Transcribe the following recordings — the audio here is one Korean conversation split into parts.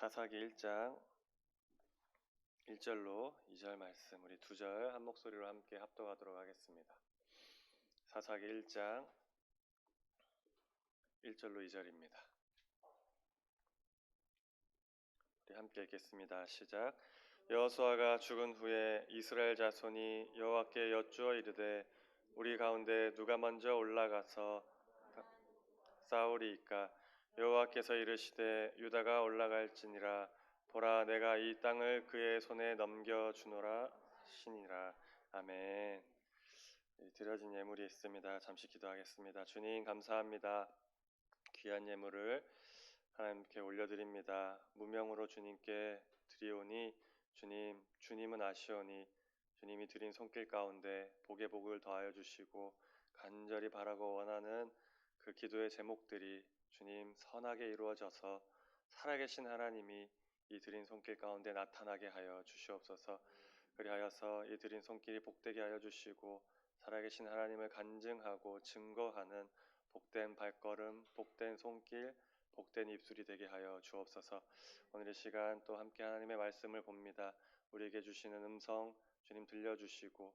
사사기 1장 1절로 2절 말씀, 우리 2절 한 목소리로 함께 합독하도록 하겠습니다. 사사기 1장 1절로 2절입니다. 우리 함께 읽겠습니다. 시작. 여호수아가 죽은 후에 이스라엘 자손이 여호와께 여쭈어 이르되 우리 가운데 누가 먼저 올라가서 싸우리이까? 여호와께서 이르시되 유다가 올라갈지니라. 보라, 내가 이 땅을 그의 손에 넘겨주노라 하시니라. 아멘. 드려진 예물이 있습니다. 잠시 기도하겠습니다. 주님 감사합니다. 귀한 예물을 하나님께 올려드립니다. 무명으로 주님께 드리오니 주님은 아시오니 주님이 드린 손길 가운데 복의 복을 더하여 주시고 간절히 바라고 원하는 그 기도의 제목들이 주님 선하게 이루어져서 살아계신 하나님이 이 드린 손길 가운데 나타나게 하여 주시옵소서. 그리하여서 이 드린 손길이 복되게 하여 주시고 살아계신 하나님을 간증하고 증거하는 복된 발걸음, 복된 손길, 복된 입술이 되게 하여 주옵소서. 오늘 이 시간 또 함께 하나님의 말씀을 봅니다. 우리에게 주시는 음성 주님 들려주시고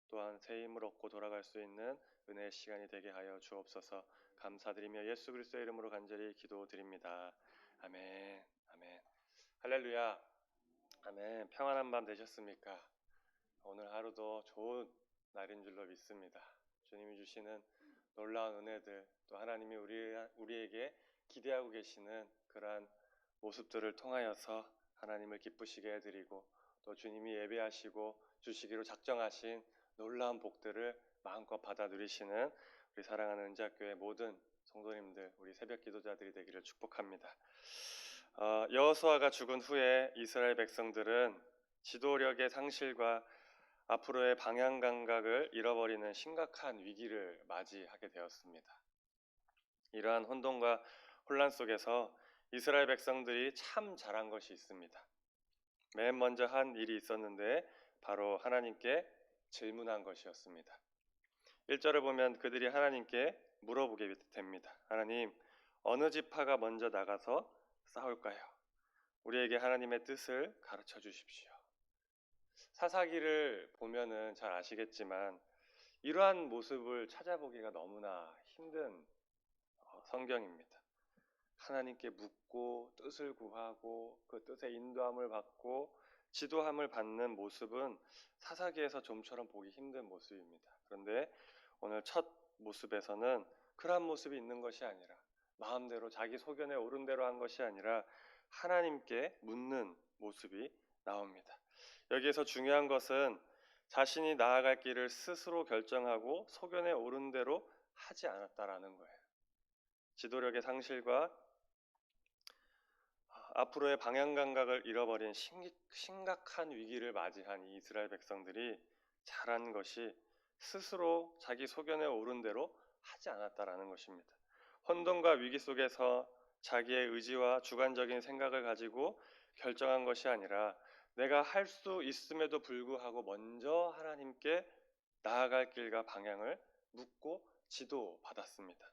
또한 새 힘을 얻고 돌아갈 수 있는 은혜의 시간이 되게 하여 주옵소서. 감사드리며 예수 그리스도의 이름으로 간절히 기도드립니다. 아멘. 아멘. 할렐루야. 아멘. 평안한 밤 되셨습니까? 오늘 하루도 좋은 날인 줄로 믿습니다. 주님이 주시는 놀라운 은혜들, 또 하나님이 우리에게 기대하고 계시는 그러한 모습들을 통하여서 하나님을 기쁘시게 해드리고 또 주님이 예배하시고 주시기로 작정하신 놀라운 복들을 마음껏 받아 누리시는 우리 사랑하는 은지학교의 모든 성도님들, 우리 새벽 기도자들이 되기를 축복합니다. 여호수아가 죽은 후에 이스라엘 백성들은 지도력의 상실과 앞으로의 방향 감각을 잃어버리는 심각한 위기를 맞이하게 되었습니다. 이러한 혼돈과 혼란 속에서 이스라엘 백성들이 참 잘한 것이 있습니다. 맨 먼저 한 일이 있었는데 바로 하나님께 질문한 것이었습니다. 1절을 보면 그들이 하나님께 물어보게 됩니다. 하나님, 어느 지파가 먼저 나가서 싸울까요? 우리에게 하나님의 뜻을 가르쳐 주십시오. 사사기를 보면은 잘 아시겠지만 이러한 모습을 찾아보기가 너무나 힘든 성경입니다. 하나님께 묻고 뜻을 구하고 그 뜻의 인도함을 받고 지도함을 받는 모습은 사사기에서 좀처럼 보기 힘든 모습입니다. 그런데 오늘 첫 모습에서는 그러한 모습이 있는 것이 아니라 마음대로 자기 소견에 오른 대로 한 것이 아니라 하나님께 묻는 모습이 나옵니다. 여기에서 중요한 것은 자신이 나아갈 길을 스스로 결정하고 소견에 오른 대로 하지 않았다라는 거예요. 지도력의 상실과 앞으로의 방향 감각을 잃어버린 심각한 위기를 맞이한 이 이스라엘 백성들이 잘한 것이 스스로 자기 소견에 오른 대로 하지 않았다라는 것입니다. 혼돈과 위기 속에서 자기의 의지와 주관적인 생각을 가지고 결정한 것이 아니라 내가 할 수 있음에도 불구하고 먼저 하나님께 나아갈 길과 방향을 묻고 지도받았습니다.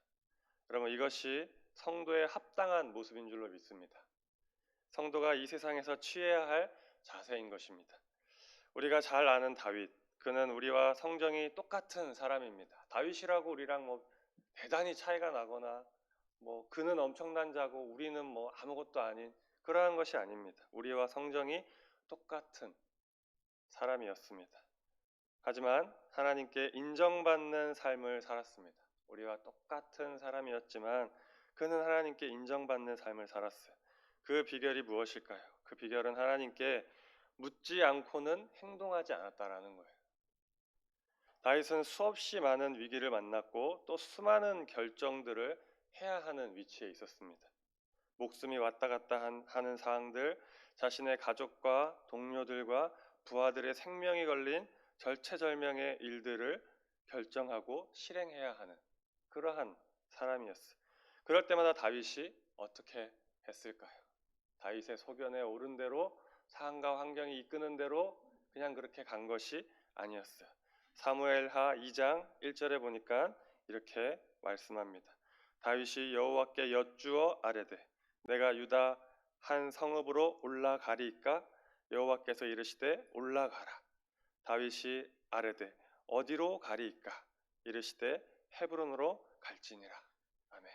여러분, 이것이 성도의 합당한 모습인 줄로 믿습니다. 성도가 이 세상에서 취해야 할 자세인 것입니다. 우리가 잘 아는 다윗, 그는 우리와 성정이 똑같은 사람입니다. 다윗이라고 우리랑 대단히 차이가 나거나 그는 엄청난 자고 우리는 아무것도 아닌 그러한 것이 아닙니다. 우리와 성정이 똑같은 사람이었습니다. 하지만 하나님께 인정받는 삶을 살았습니다. 우리와 똑같은 사람이었지만 그는 하나님께 인정받는 삶을 살았어요. 그 비결이 무엇일까요? 그 비결은 하나님께 묻지 않고는 행동하지 않았다라는 거예요. 다윗은 수없이 많은 위기를 만났고 또 수많은 결정들을 해야 하는 위치에 있었습니다. 목숨이 왔다 갔다 하는 사항들, 자신의 가족과 동료들과 부하들의 생명이 걸린 절체절명의 일들을 결정하고 실행해야 하는 그러한 사람이었어요. 그럴 때마다 다윗이 어떻게 했을까요? 다윗의 소견에 오른 대로 상황과 환경이 이끄는 대로 그냥 그렇게 간 것이 아니었어요. 사무엘하 2장 1절에 보니까 이렇게 말씀합니다. 다윗이 여호와께 여쭈어 아뢰되 내가 유다 한 성읍으로 올라가리이까? 여호와께서 이르시되 올라가라. 다윗이 아뢰되 어디로 가리이까? 이르시되 헤브론으로 갈지니라. 아멘.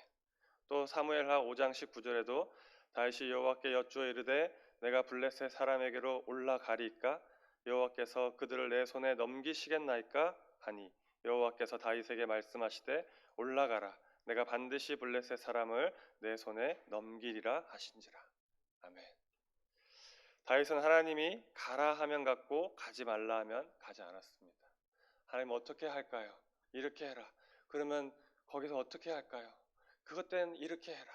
또 사무엘하 5장 19절에도 다윗이 여호와께 여쭈어 이르되 내가 블레셋 사람에게로 올라가리이까? 여호와께서 그들을 내 손에 넘기시겠나이까? 하니 여호와께서 다윗에게 말씀하시되 올라가라. 내가 반드시 블레셋 사람을 내 손에 넘기리라 하신지라. 아멘. 다윗은 하나님이 가라 하면 갔고 가지 말라 하면 가지 않았습니다. 하나님 어떻게 할까요? 이렇게 해라. 그러면 거기서 어떻게 할까요? 그것 땐 이렇게 해라.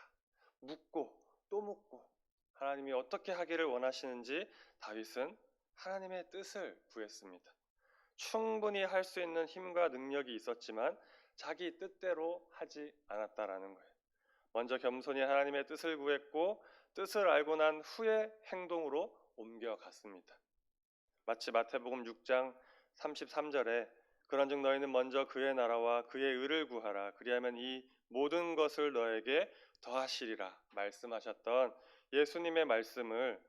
묻고 또 묻고 하나님이 어떻게 하기를 원하시는지 다윗은 하나님의 뜻을 구했습니다. 충분히 할 수 있는 힘과 능력이 있었지만 자기 뜻대로 하지 않았다라는 거예요. 먼저 겸손히 하나님의 뜻을 구했고 뜻을 알고 난 후에 행동으로 옮겨갔습니다. 마치 마태복음 6장 33절에 그런즉 너희는 먼저 그의 나라와 그의 의를 구하라. 그리하면 이 모든 것을 너에게 더하시리라 말씀하셨던 예수님의 말씀을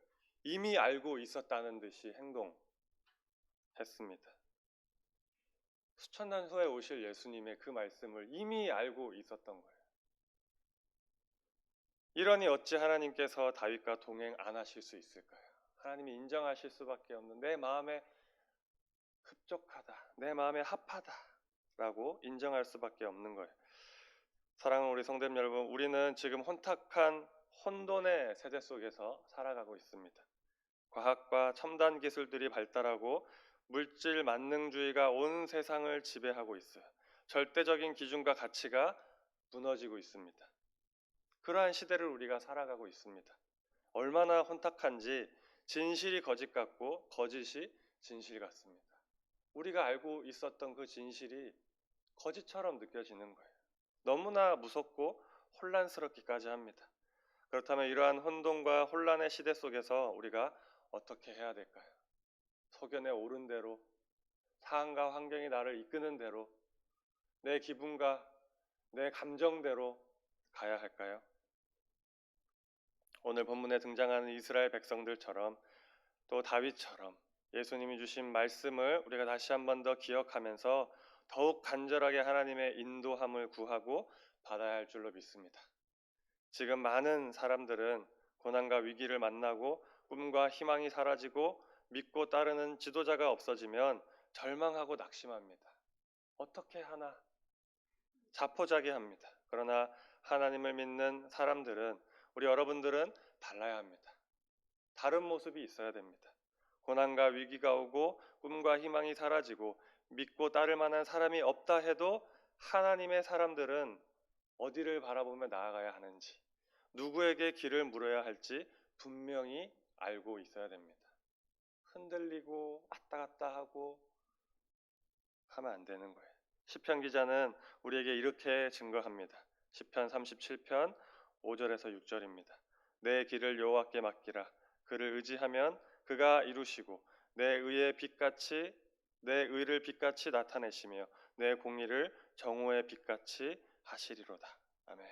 이미 알고 있었다는 듯이 행동했습니다. 수천 년 후에 오실 예수님의 그 말씀을 이미 알고 있었던 거예요. 이러니 어찌 하나님께서 다윗과 동행 안 하실 수 있을까요? 하나님이 인정하실 수밖에 없는 내 마음에 흡족하다, 내 마음에 합하다라고 인정할 수밖에 없는 거예요. 사랑하는 우리 성도님 여러분, 우리는 지금 혼탁한 혼돈의 세대 속에서 살아가고 있습니다. 과학과 첨단 기술들이 발달하고 물질 만능주의가 온 세상을 지배하고 있어요. 절대적인 기준과 가치가 무너지고 있습니다. 그러한 시대를 우리가 살아가고 있습니다. 얼마나 혼탁한지 진실이 거짓 같고 거짓이 진실 같습니다. 우리가 알고 있었던 그 진실이 거짓처럼 느껴지는 거예요. 너무나 무섭고 혼란스럽기까지 합니다. 그렇다면 이러한 혼돈과 혼란의 시대 속에서 우리가 어떻게 해야 될까요? 소견에 오른 대로, 상황과 환경이 나를 이끄는 대로, 내 기분과 내 감정대로 가야 할까요? 오늘 본문에 등장하는 이스라엘 백성들처럼 또 다윗처럼 예수님이 주신 말씀을 우리가 다시 한 번 더 기억하면서 더욱 간절하게 하나님의 인도함을 구하고 받아야 할 줄로 믿습니다. 지금 많은 사람들은 고난과 위기를 만나고 꿈과 희망이 사라지고 믿고 따르는 지도자가 없어지면 절망하고 낙심합니다. 어떻게 하나? 자포자기합니다. 그러나 하나님을 믿는 사람들은, 우리 여러분들은 달라야 합니다. 다른 모습이 있어야 됩니다. 고난과 위기가 오고 꿈과 희망이 사라지고 믿고 따를 만한 사람이 없다 해도 하나님의 사람들은 어디를 바라보며 나아가야 하는지, 누구에게 길을 물어야 할지 분명히 알고 있어야 됩니다. 흔들리고 왔다 갔다 하고 하면 안 되는 거예요. 시편 기자는 우리에게 이렇게 증거합니다. 시편 37편 5절에서 6절입니다. 내 길을 여호와께 맡기라. 그를 의지하면 그가 이루시고 내 의를 빛같이 나타내시며 내 공의를 정오의 빛같이 하시리로다. 아멘.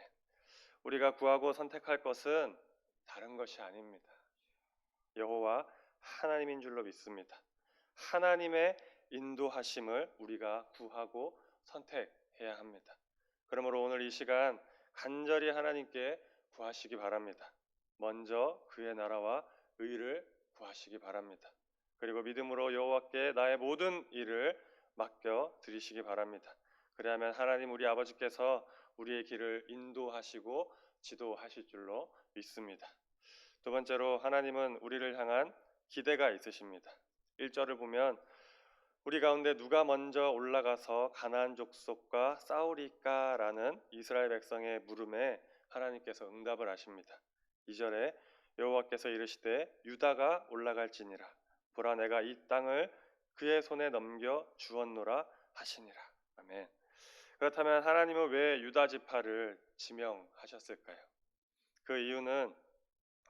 우리가 구하고 선택할 것은 다른 것이 아닙니다. 여호와 하나님인 줄로 믿습니다. 하나님의 인도하심을 우리가 구하고 선택해야 합니다. 그러므로 오늘 이 시간 간절히 하나님께 구하시기 바랍니다. 먼저 그의 나라와 의를 구하시기 바랍니다. 그리고 믿음으로 여호와께 나의 모든 일을 맡겨 드리시기 바랍니다. 그리하면 하나님 우리 아버지께서 우리의 길을 인도하시고 지도하실 줄로 믿습니다. 두 번째로 하나님은 우리를 향한 기대가 있으십니다. 1절을 보면 우리 가운데 누가 먼저 올라가서 가나안 족속과 싸우리까라는 이스라엘 백성의 물음에 하나님께서 응답을 하십니다. 2절에 여호와께서 이르시되 유다가 올라갈지니라. 보라 내가 이 땅을 그의 손에 넘겨 주었노라 하시니라. 아멘. 그렇다면 하나님은 왜 유다 지파를 지명하셨을까요? 그 이유는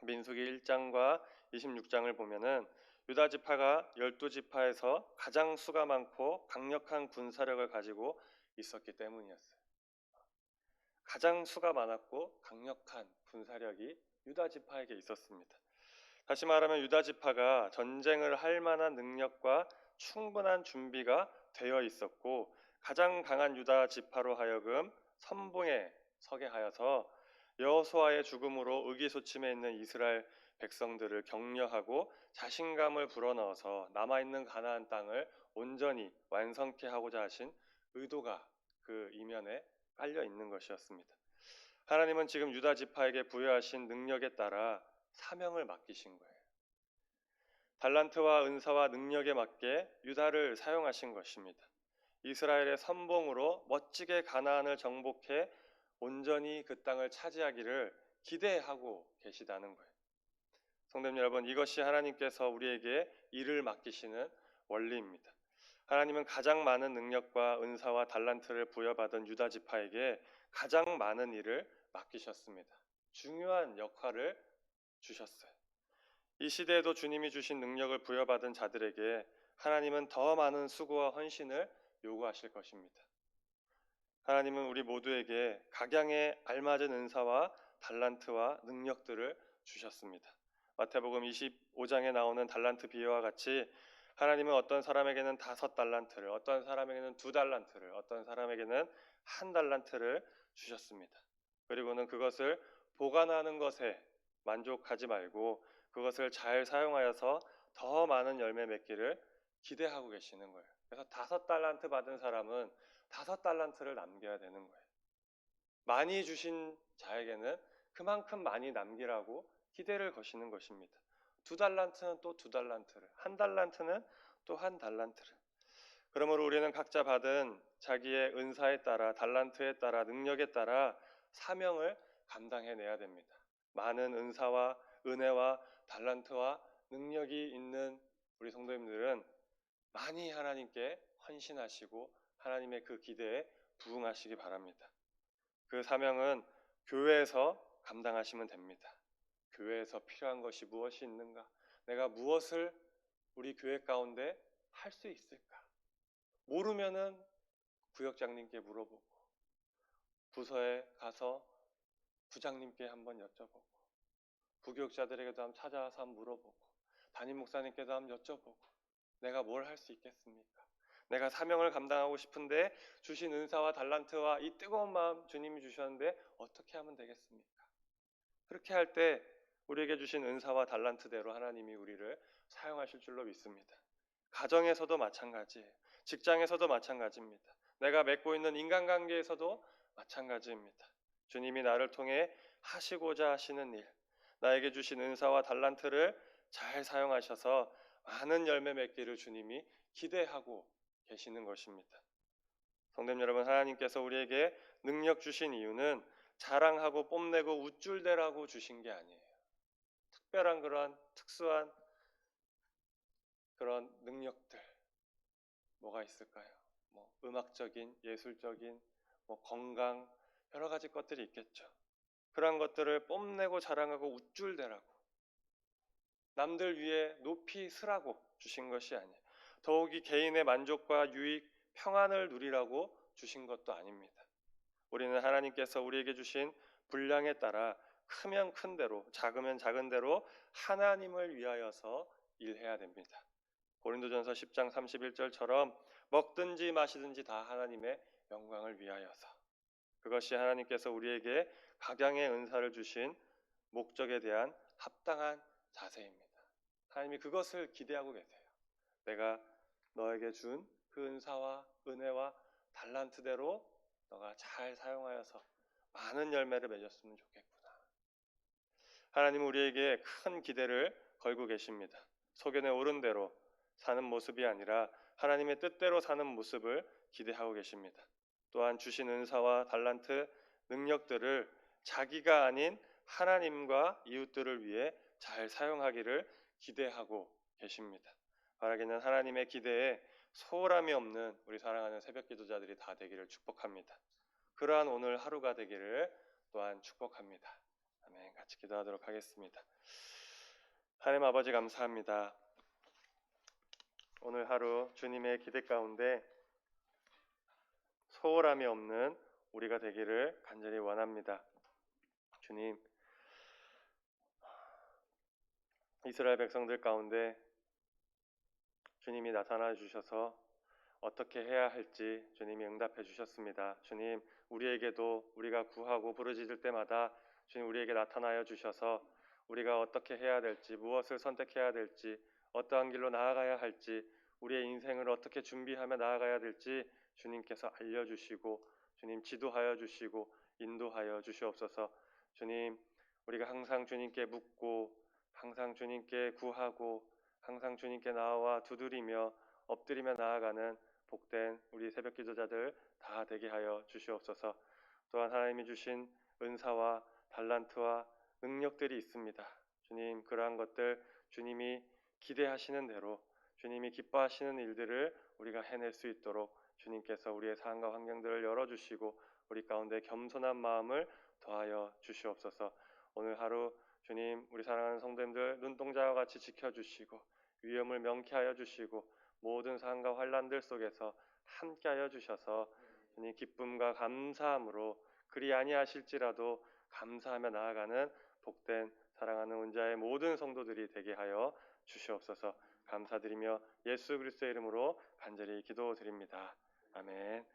민수기 1장과 26장을 보면은 유다 지파가 12지파에서 가장 수가 많고 강력한 군사력을 가지고 있었기 때문이었어요. 가장 수가 많았고 강력한 군사력이 유다 지파에게 있었습니다. 다시 말하면 유다 지파가 전쟁을 할 만한 능력과 충분한 준비가 되어 있었고, 가장 강한 유다 지파로 하여금 선봉에 서게 하여서 여호수아의 죽음으로 의기소침해 있는 이스라엘 백성들을 격려하고 자신감을 불어넣어서 남아있는 가나안 땅을 온전히 완성케 하고자 하신 의도가 그 이면에 깔려 있는 것이었습니다. 하나님은 지금 유다 지파에게 부여하신 능력에 따라 사명을 맡기신 거예요. 달란트와 은사와 능력에 맞게 유다를 사용하신 것입니다. 이스라엘의 선봉으로 멋지게 가나안을 정복해 온전히 그 땅을 차지하기를 기대하고 계시다는 거예요. 성도님 여러분, 이것이 하나님께서 우리에게 일을 맡기시는 원리입니다. 하나님은 가장 많은 능력과 은사와 달란트를 부여받은 유다 지파에게 가장 많은 일을 맡기셨습니다. 중요한 역할을 주셨어요. 이 시대에도 주님이 주신 능력을 부여받은 자들에게 하나님은 더 많은 수고와 헌신을 요구하실 것입니다. 하나님은 우리 모두에게 각양에 알맞은 은사와 달란트와 능력들을 주셨습니다. 마태복음 25장에 나오는 달란트 비유와 같이 하나님은 어떤 사람에게는 5달란트를, 어떤 사람에게는 2달란트를, 어떤 사람에게는 1달란트를 주셨습니다. 그리고는 그것을 보관하는 것에 만족하지 말고 그것을 잘 사용하여서 더 많은 열매 맺기를 기대하고 계시는 거예요. 그래서 5달란트 받은 사람은 5달란트를 남겨야 되는 거예요. 많이 주신 자에게는 그만큼 많이 남기라고 기대를 거시는 것입니다. 2달란트는 또 2달란트를, 1달란트는 또 1달란트를. 그러므로 우리는 각자 받은 자기의 은사에 따라, 달란트에 따라, 능력에 따라 사명을 감당해내야 됩니다. 많은 은사와 은혜와 달란트와 능력이 있는 우리 성도님들은 많이 하나님께 헌신하시고 하나님의 그 기대에 부응하시기 바랍니다. 그 사명은 교회에서 감당하시면 됩니다. 교회에서 필요한 것이 무엇이 있는가? 내가 무엇을 우리 교회 가운데 할 수 있을까? 모르면은 구역장님께 물어보고, 부서에 가서 부장님께 한번 여쭤보고, 부교육자들에게도 한번 찾아와서 한번 물어보고, 담임 목사님께도 한번 여쭤보고, 내가 뭘 할 수 있겠습니까? 내가 사명을 감당하고 싶은데 주신 은사와 달란트와 이 뜨거운 마음 주님이 주셨는데 어떻게 하면 되겠습니까? 그렇게 할 때 우리에게 주신 은사와 달란트대로 하나님이 우리를 사용하실 줄로 믿습니다. 가정에서도 마찬가지예요. 직장에서도 마찬가지입니다. 내가 맺고 있는 인간관계에서도 마찬가지입니다. 주님이 나를 통해 하시고자 하시는 일, 나에게 주신 은사와 달란트를 잘 사용하셔서 많은 열매 맺기를 주님이 기대하고 계시는 것입니다. 성도님 여러분, 하나님께서 우리에게 능력 주신 이유는 자랑하고 뽐내고 우쭐대라고 주신 게 아니에요. 특별한 그런 특수한 그런 능력들 뭐가 있을까요? 음악적인, 예술적인, 건강 여러 가지 것들이 있겠죠. 그러한 것들을 뽐내고 자랑하고 우쭐대라고 남들 위해 높이 쓰라고 주신 것이 아니에요. 더욱이 개인의 만족과 유익, 평안을 누리라고 주신 것도 아닙니다. 우리는 하나님께서 우리에게 주신 분량에 따라 크면 큰 대로, 작으면 작은 대로 하나님을 위하여서 일해야 됩니다. 고린도전서 10장 31절처럼 먹든지 마시든지 다 하나님의 영광을 위하여서, 그것이 하나님께서 우리에게 각양의 은사를 주신 목적에 대한 합당한 자세입니다. 하나님이 그것을 기대하고 계세요. 내가 너에게 준 그 은사와 은혜와 달란트대로 너가 잘 사용하여서 많은 열매를 맺었으면 좋겠구나. 하나님은 우리에게 큰 기대를 걸고 계십니다. 소견에 오른 대로 사는 모습이 아니라 하나님의 뜻대로 사는 모습을 기대하고 계십니다. 또한 주신 은사와 달란트, 능력들을 자기가 아닌 하나님과 이웃들을 위해 잘 사용하기를 기대하고 계십니다. 바라기는 하나님의 기대에 소홀함이 없는 우리 사랑하는 새벽 기도자들이 다 되기를 축복합니다. 그러한 오늘 하루가 되기를 또한 축복합니다. 아멘. 같이 기도하도록 하겠습니다. 하나님 아버지 감사합니다. 오늘 하루 주님의 기대 가운데 소홀함이 없는 우리가 되기를 간절히 원합니다. 주님, 이스라엘 백성들 가운데 주님이 나타나 주셔서 어떻게 해야 할지 주님이 응답해 주셨습니다. 주님, 우리에게도 우리가 구하고 부르짖을 때마다 주님 우리에게 나타나여 주셔서 우리가 어떻게 해야 될지, 무엇을 선택해야 될지, 어떠한 길로 나아가야 할지, 우리의 인생을 어떻게 준비하며 나아가야 될지 주님께서 알려주시고 주님 지도하여 주시고 인도하여 주시옵소서. 주님, 우리가 항상 주님께 묻고 항상 주님께 구하고 항상 주님께 나와 두드리며 엎드리며 나아가는 복된 우리 새벽 기도자들 다 되게 하여 주시옵소서. 또한 하나님이 주신 은사와 달란트와 능력들이 있습니다. 주님, 그러한 것들 주님이 기대하시는 대로 주님이 기뻐하시는 일들을 우리가 해낼 수 있도록 주님께서 우리의 삶과 환경들을 열어주시고 우리 가운데 겸손한 마음을 더하여 주시옵소서. 오늘 하루 주님, 우리 사랑하는 성도님들 눈동자와 같이 지켜주시고 위험을 명쾌하여 주시고 모든 상황과 환란들 속에서 함께하여 주셔서 주님 기쁨과 감사함으로 그리 아니하실지라도 감사하며 나아가는 복된 사랑하는 은자의 모든 성도들이 되게 하여 주시옵소서. 감사드리며 예수 그리스도의 이름으로 간절히 기도드립니다. 아멘.